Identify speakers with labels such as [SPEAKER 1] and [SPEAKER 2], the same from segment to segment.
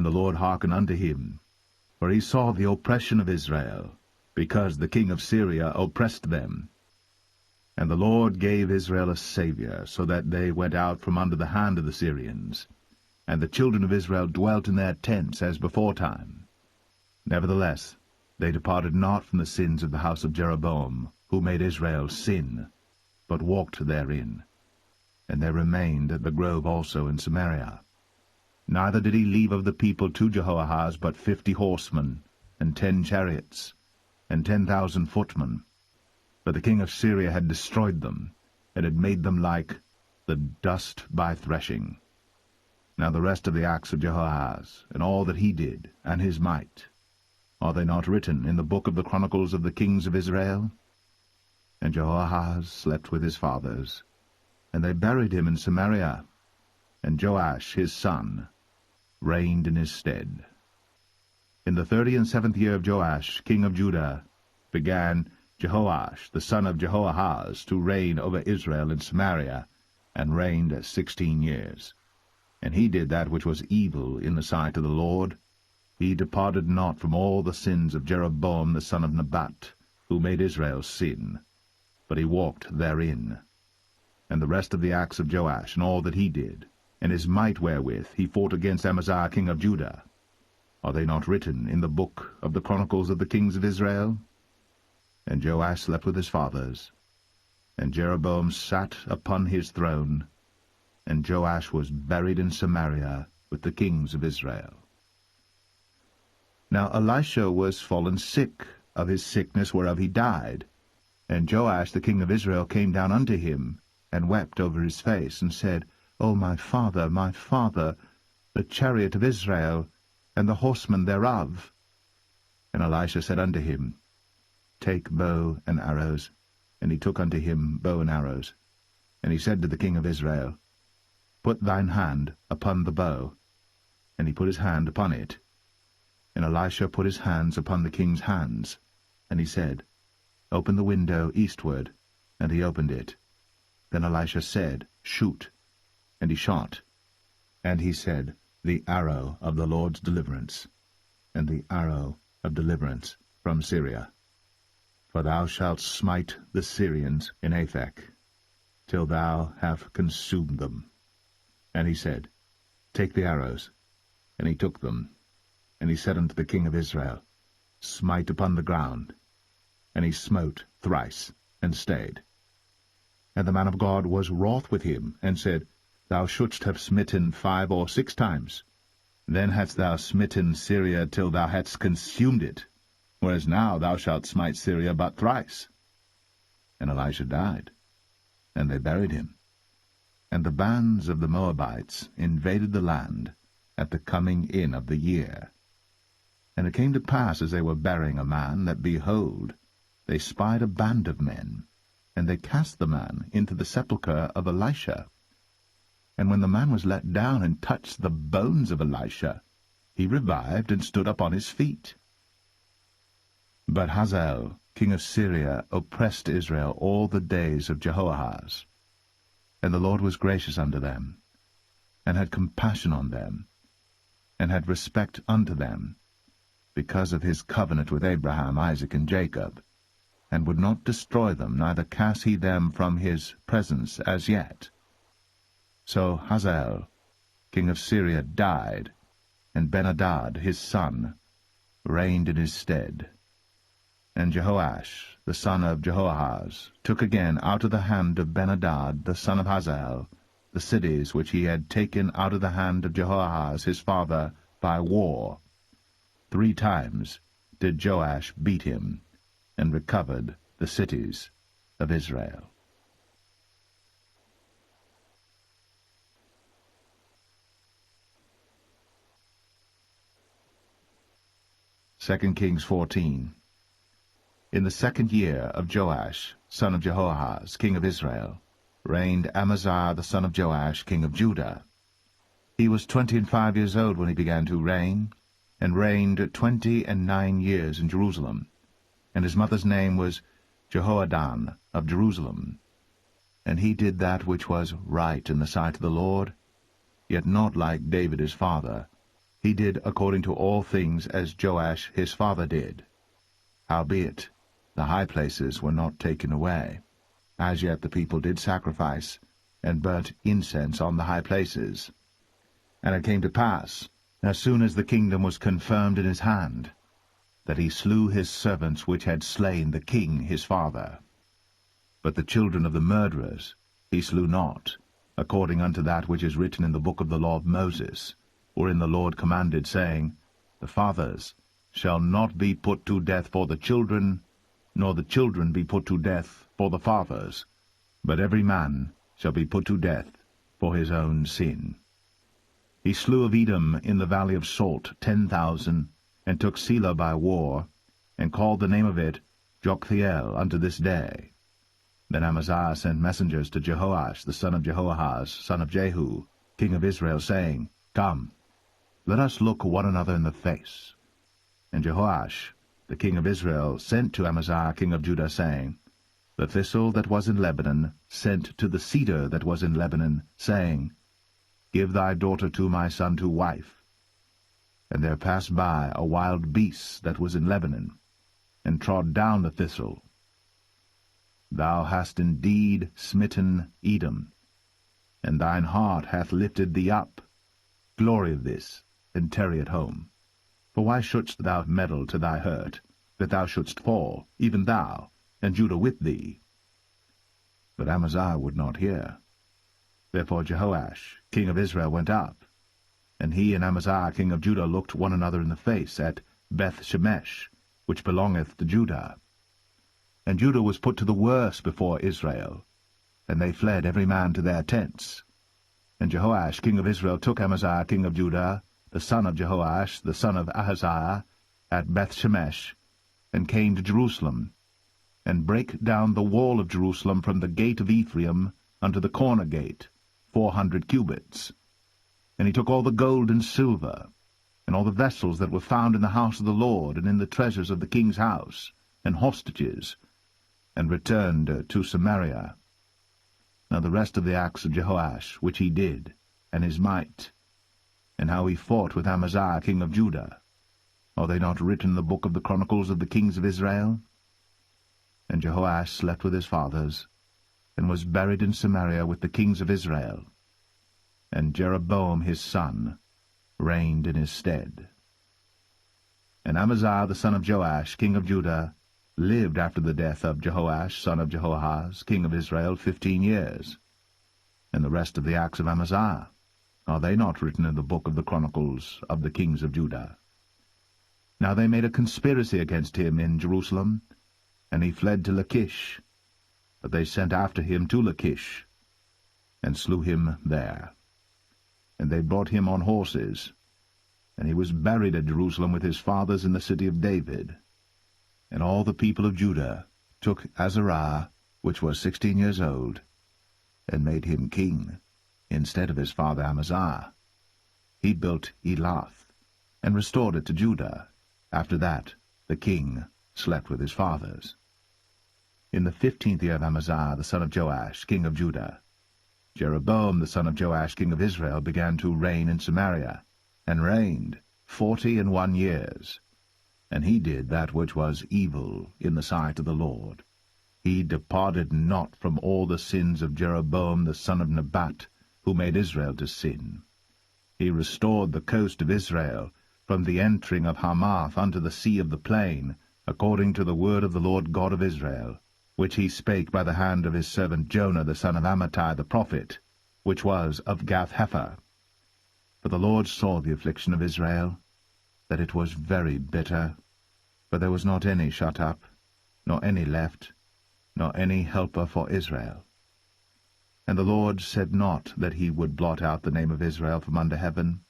[SPEAKER 1] And the Lord hearkened unto him, for he saw the oppression of Israel, because the king of Syria oppressed them. And the Lord gave Israel a Saviour, so that they went out from under the hand of the Syrians. And the children of Israel dwelt in their tents as beforetime. Nevertheless, they departed not from the sins of the house of Jeroboam, who made Israel sin, but walked therein. And they remained at the grove also in Samaria. Neither did he leave of the people to Jehoahaz but 50 horsemen, and 10 chariots, and 10,000 footmen. For the king of Syria had destroyed them, and had made them like the dust by threshing. Now the rest of the acts of Jehoahaz, and all that he did, and his might, are they not written in the book of the chronicles of the kings of Israel? And Jehoahaz slept with his fathers, and they buried him in Samaria, and Joash his son reigned in his stead. In the 37th year of Joash king of Judah began Jehoash the son of Jehoahaz to reign over Israel in Samaria, and reigned 16 years. And he did that which was evil in the sight of the Lord. He departed not from all the sins of Jeroboam the son of Nebat, who made Israel sin, but he walked therein. And the rest of the acts of Joash, and all that he did, and his might wherewith he fought against Amaziah king of Judah, are they not written in the book of the chronicles of the kings of Israel? And Joash slept with his fathers, and Jeroboam sat upon his throne, and Joash was buried in Samaria with the kings of Israel. Now Elisha was fallen sick of his sickness whereof he died. And Joash the king of Israel came down unto him, and wept over his face, and said, O my father, the chariot of Israel, and the horsemen thereof. And Elisha said unto him, Take bow and arrows. And he took unto him bow and arrows. And he said to the king of Israel, Put thine hand upon the bow. And he put his hand upon it. And Elisha put his hands upon the king's hands. And he said, Open the window eastward. And he opened it. Then Elisha said, Shoot. And he shot. And he said, The arrow of the Lord's deliverance, and the arrow of deliverance from Syria. For thou shalt smite the Syrians in Aphek, till thou have consumed them. And he said, Take the arrows. And he took them. And he said unto the king of Israel, Smite upon the ground. And he smote thrice, and stayed. And the man of God was wroth with him, and said, Thou shouldst have smitten 5 or 6 times. Then hadst thou smitten Syria till thou hadst consumed it, whereas now thou shalt smite Syria but thrice. And Elisha died, and they buried him. And the bands of the Moabites invaded the land at the coming in of the year. And it came to pass, as they were burying a man, that, behold, they spied a band of men, and they cast the man into the sepulchre of Elisha. And when the man was let down and touched the bones of Elisha, he revived and stood up on his feet. But Hazael, king of Syria, oppressed Israel all the days of Jehoahaz. And the Lord was gracious unto them, and had compassion on them, and had respect unto them, because of his covenant with Abraham, Isaac, and Jacob, and would not destroy them, neither cast he them from his presence as yet. So Hazael, king of Syria, died, and Ben-Hadad his son reigned in his stead. And Jehoash, the son of Jehoahaz, took again out of the hand of Ben-Hadad the son of Hazael the cities which he had taken out of the hand of Jehoahaz his father by war. 3 times did Joash beat him, and recovered the cities of Israel. Second Kings 14. In the 2nd year of Joash, son of Jehoahaz, king of Israel, reigned Amaziah the son of Joash, king of Judah. He was 25 years old when he began to reign, and reigned 29 years in Jerusalem. And his mother's name was Jehoadan of Jerusalem. And he did that which was right in the sight of the Lord, yet not like David his father. he did according to all things as Joash his father did. Howbeit, the high places were not taken away. As yet the people did sacrifice, and burnt incense on the high places. And it came to pass, as soon as the kingdom was confirmed in his hand, that he slew his servants which had slain the king his father. But the children of the murderers he slew not, according unto that which is written in the book of the law of Moses, wherein the Lord commanded, saying, The fathers shall not be put to death for the children, nor the children be put to death for the fathers, but every man shall be put to death for his own sin. He slew of Edom in the valley of Salt 10,000, and took Selah by war, and called the name of it Joktheel unto this day. Then Amaziah sent messengers to Jehoash the son of Jehoahaz, son of Jehu, king of Israel, saying, Come, let us look one another in the face. And Jehoash the king of Israel sent to Amaziah king of Judah, saying, The thistle that was in Lebanon sent to the cedar that was in Lebanon, saying, Give thy daughter to my son to wife. And there passed by a wild beast that was in Lebanon, and trod down the thistle. Thou hast indeed smitten Edom, and thine heart hath lifted thee up. Glory of this, and tarry at home. For why shouldst thou meddle to thy hurt, that thou shouldst fall, even thou, and Judah with thee? But Amaziah would not hear. Therefore Jehoash king of Israel went up, and he and Amaziah king of Judah looked one another in the face at Beth-shemesh, which belongeth to Judah. And Judah was put to the worse before Israel, and they fled every man to their tents. And Jehoash king of Israel took Amaziah king of Judah, the son of Jehoash, the son of Ahaziah, at Beth-shemesh, and came to Jerusalem, and brake down the wall of Jerusalem from the gate of Ephraim unto the corner gate, 400 cubits. And he took all the gold and silver, and all the vessels that were found in the house of the Lord, and in the treasures of the king's house, and hostages, and returned to Samaria. Now the rest of the acts of Jehoash, which he did, and his might, and how he fought with Amaziah king of Judah, are they not written in the book of the chronicles of the kings of Israel? And Jehoash slept with his fathers, and was buried in Samaria with the kings of Israel. And Jeroboam his son reigned in his stead. And Amaziah the son of Joash king of Judah lived after the death of Jehoash son of Jehoahaz king of Israel 15 years. And the rest of the acts of Amaziah, are they not written in the book of the chronicles of the kings of Judah? Now they made a conspiracy against him in Jerusalem, and he fled to Lachish. But they sent after him to Lachish, and slew him there. And they brought him on horses, and he was buried at Jerusalem with his fathers in the city of David. And all the people of Judah took Azariah, which was 16 years old, and made him king, instead of his father Amaziah. He built Elath, and restored it to Judah. After that the king slept with his fathers. In the 15th year of Amaziah the son of Joash king of Judah, Jeroboam the son of Joash king of Israel began to reign in Samaria, and reigned 41 years. And he did that which was evil in the sight of the Lord. He departed not from all the sins of Jeroboam the son of Nebat, who made Israel to sin. He restored the coast of Israel, from the entering of Hamath unto the sea of the plain, according to the word of the Lord God of Israel, which he spake by the hand of his servant Jonah the son of Amittai the prophet, which was of Gath-hepher. For the Lord saw the affliction of Israel, that it was very bitter, for there was not any shut up, nor any left, nor any helper for Israel. And the Lord said not that he would blot out the name of Israel from under heaven,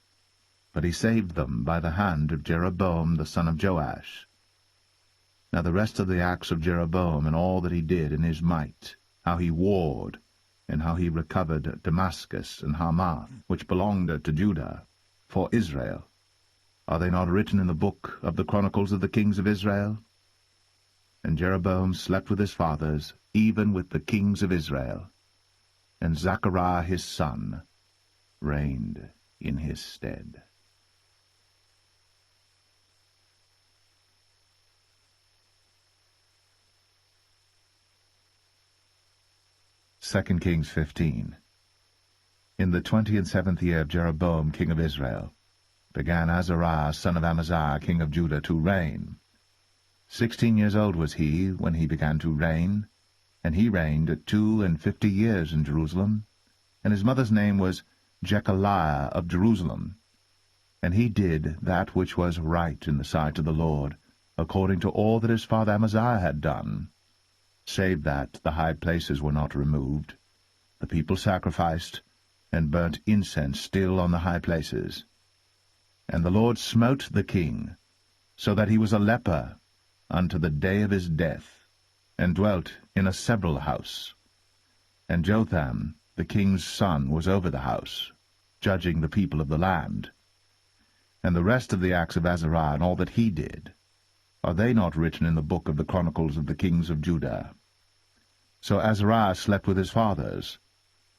[SPEAKER 1] but he saved them by the hand of Jeroboam the son of Joash. Now the rest of the acts of Jeroboam, and all that he did in his might, how he warred, and how he recovered Damascus and Hamath, which belonged to Judah, for Israel, are they not written in the book of the chronicles of the kings of Israel? And Jeroboam slept with his fathers, even with the kings of Israel, and Zechariah his son reigned in his stead. 2 Kings 15. In the 27th year of Jeroboam king of Israel, began Azariah son of Amaziah king of Judah to reign. 16 years old was he when he began to reign, and he reigned 52 years in Jerusalem, and his mother's name was Jechaliah of Jerusalem. And he did that which was right in the sight of the Lord, according to all that his father Amaziah had done, save that the high places were not removed. The people sacrificed, and burnt incense still on the high places. And the Lord smote the king, so that he was a leper unto the day of his death, and dwelt in a several house. And Jotham the king's son was over the house, judging the people of the land. And the rest of the acts of Azariah, and all that he did, are they not written in the book of the chronicles of the kings of Judah? So Azariah slept with his fathers,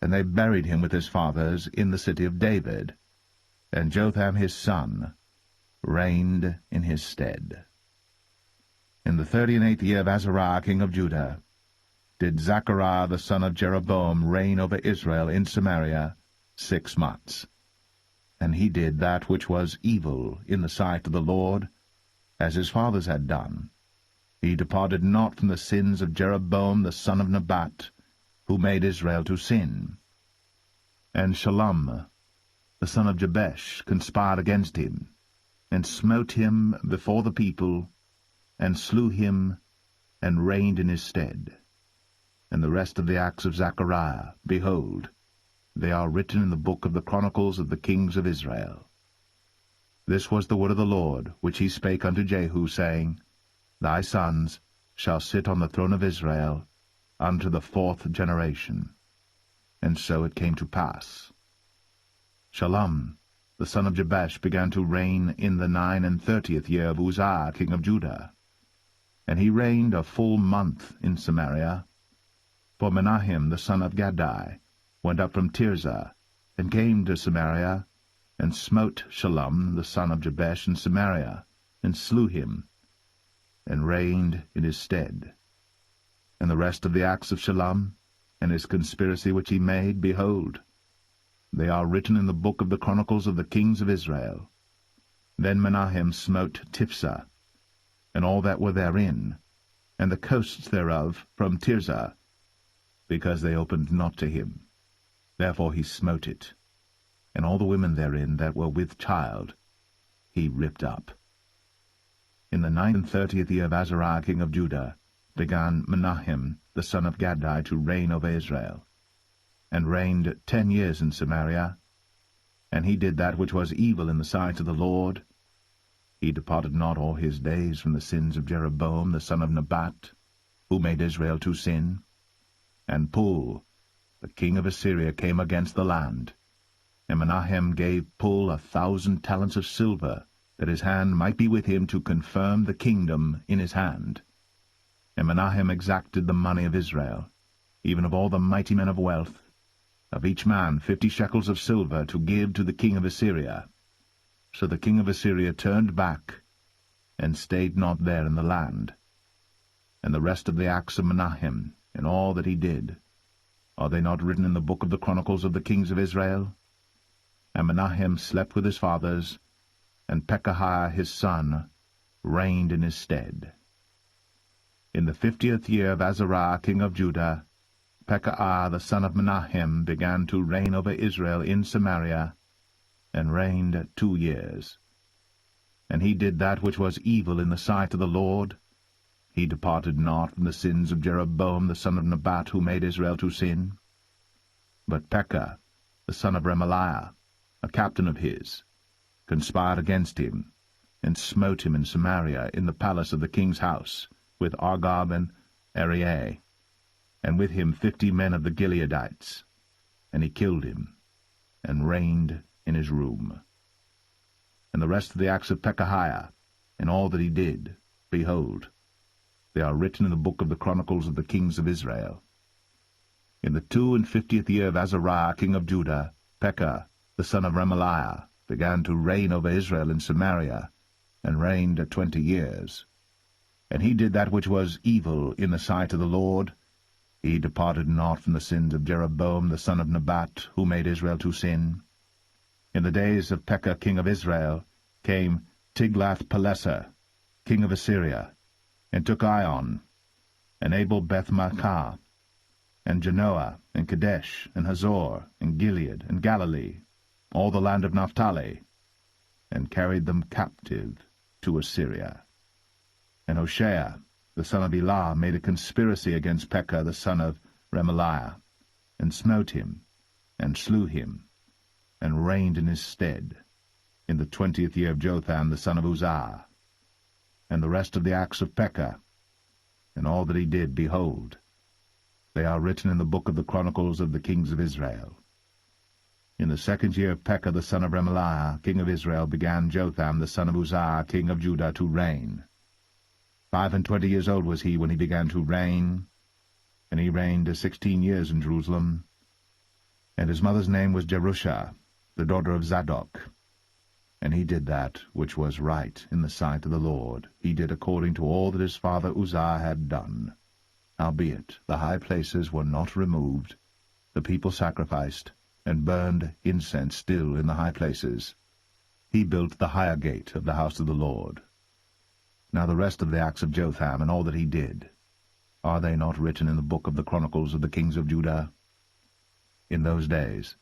[SPEAKER 1] and they buried him with his fathers in the city of David, and Jotham his son reigned in his stead. In the 38th year of Azariah king of Judah did Zechariah the son of Jeroboam reign over Israel in Samaria 6 months. And he did that which was evil in the sight of the Lord, as his fathers had done. He departed not from the sins of Jeroboam the son of Nebat, who made Israel to sin. And Shallum the son of Jabesh conspired against him, and smote him before the people, and slew him, and reigned in his stead. And the rest of the acts of Zechariah, behold, they are written in the book of the chronicles of the kings of Israel. This was the word of the Lord, which he spake unto Jehu, saying, Thy sons shall sit on the throne of Israel unto the 4th generation. And so it came to pass. Shallum the son of Jabesh began to reign in the 39th year of Uzziah king of Judah. And he reigned a full month in Samaria. For Menahem the son of Gadai went up from Tirzah, and came to Samaria, and smote Shallum the son of Jabesh in Samaria, and slew him, and reigned in his stead. And the rest of the acts of Shallum, and his conspiracy which he made, behold, they are written in the book of the chronicles of the kings of Israel. Then Menahem smote Tiphsah, and all that were therein, and the coasts thereof from Tirzah, because they opened not to him. Therefore he smote it, and all the women therein that were with child he ripped up. In the 39th year of Azariah king of Judah began Menahem the son of Gadai to reign over Israel, and reigned 10 years in Samaria. And he did that which was evil in the sight of the Lord. He departed not all his days from the sins of Jeroboam the son of Nebat, who made Israel to sin. And Pul the king of Assyria came against the land, and Menahem gave Pul 1,000 talents of silver, that his hand might be with him to confirm the kingdom in his hand. And Menahem exacted the money of Israel, even of all the mighty men of wealth, of each man 50 shekels of silver, to give to the king of Assyria. So the king of Assyria turned back, and stayed not there in the land. And the rest of the acts of Menahem, and all that he did, are they not written in the book of the chronicles of the kings of Israel? And Menahem slept with his fathers, and Pekahiah his son reigned in his stead. In the 50th year of Azariah king of Judah, Pekahiah the son of Menahem began to reign over Israel in Samaria, and reigned 2 years. And he did that which was evil in the sight of the Lord. He departed not from the sins of Jeroboam the son of Nebat, who made Israel to sin. But Pekah the son of Remaliah, a captain of his, conspired against him, and smote him in Samaria in the palace of the king's house, with Argob and Arieh, and with him 50 men of the Gileadites. And he killed him, and reigned in his room. And the rest of the acts of Pekahiah, and all that he did, behold, they are written in the book of the chronicles of the kings of Israel. In the 52nd year of Azariah king of Judah, Pekah the son of Remaliah began to reign over Israel in Samaria, and reigned 20 years. And he did that which was evil in the sight of the Lord. He departed not from the sins of Jeroboam the son of Nebat, who made Israel to sin. In the days of Pekah king of Israel came Tiglath-Pileser, king of Assyria, and took Ion, and Abel-Beth-Maachah, and Genoa, and Kadesh, and Hazor, and Gilead, and Galilee, all the land of Naphtali, and carried them captive to Assyria. And Hoshea, the son of Elah, made a conspiracy against Pekah the son of Remaliah, and smote him, and slew him, and reigned in his stead, in the 20th year of Jotham the son of Uzziah. And the rest of the acts of Pekah, and all that he did, behold, they are written in the book of the Chronicles of the kings of Israel. In the 2nd year of Pekah the son of Remaliah, king of Israel, began Jotham the son of Uzziah, king of Judah, to reign. 25 years old was he when he began to reign, and he reigned 16 years in Jerusalem. And his mother's name was Jerusha, the daughter of Zadok. And he did that which was right in the sight of the Lord. He did according to all that his father Uzziah had done. Howbeit the high places were not removed. The people sacrificed, and burned incense still in the high places. He built the higher gate of the house of the Lord. Now the rest of the acts of Jotham, and all that he did, are they not written in the book of the Chronicles of the kings of Judah? In those days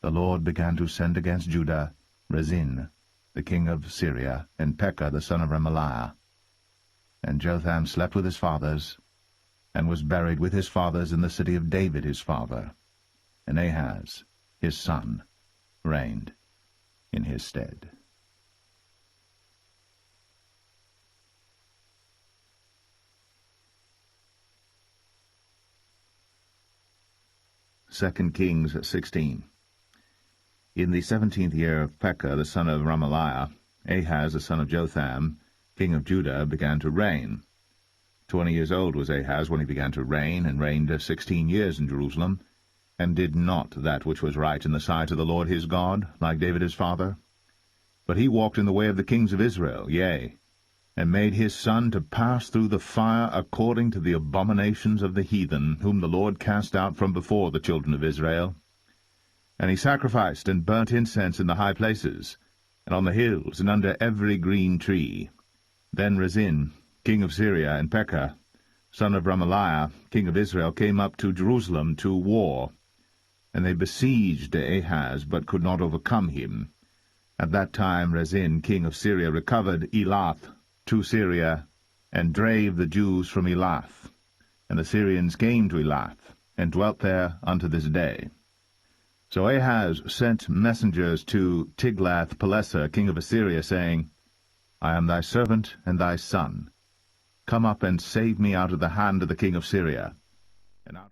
[SPEAKER 1] the Lord began to send against Judah Rezin, the king of Syria, and Pekah the son of Remaliah. And Jotham slept with his fathers, and was buried with his fathers in the city of David his father. And Ahaz, his son, reigned in his stead. Second Kings 16. In the 17th year of Pekah the son of Remaliah, Ahaz the son of Jotham, king of Judah, began to reign. 20 years old was Ahaz when he began to reign, and reigned 16 years in Jerusalem, and did not that which was right in the sight of the Lord his God, like David his father. But he walked in the way of the kings of Israel, yea, and made his son to pass through the fire according to the abominations of the heathen, whom the Lord cast out from before the children of Israel. And he sacrificed and burnt incense in the high places, and on the hills, and under every green tree. Then Rezin, king of Syria, and Pekah, son of Remaliah, king of Israel, came up to Jerusalem to war. And they besieged Ahaz, but could not overcome him. At that time Rezin, king of Syria, recovered Elath to Syria, and drave the Jews from Elath. And the Syrians came to Elath, and dwelt there unto this day. So Ahaz sent messengers to Tiglath-Pileser, king of Assyria, saying, I am thy servant and thy son. Come up and save me out of the hand of the king of Syria. And out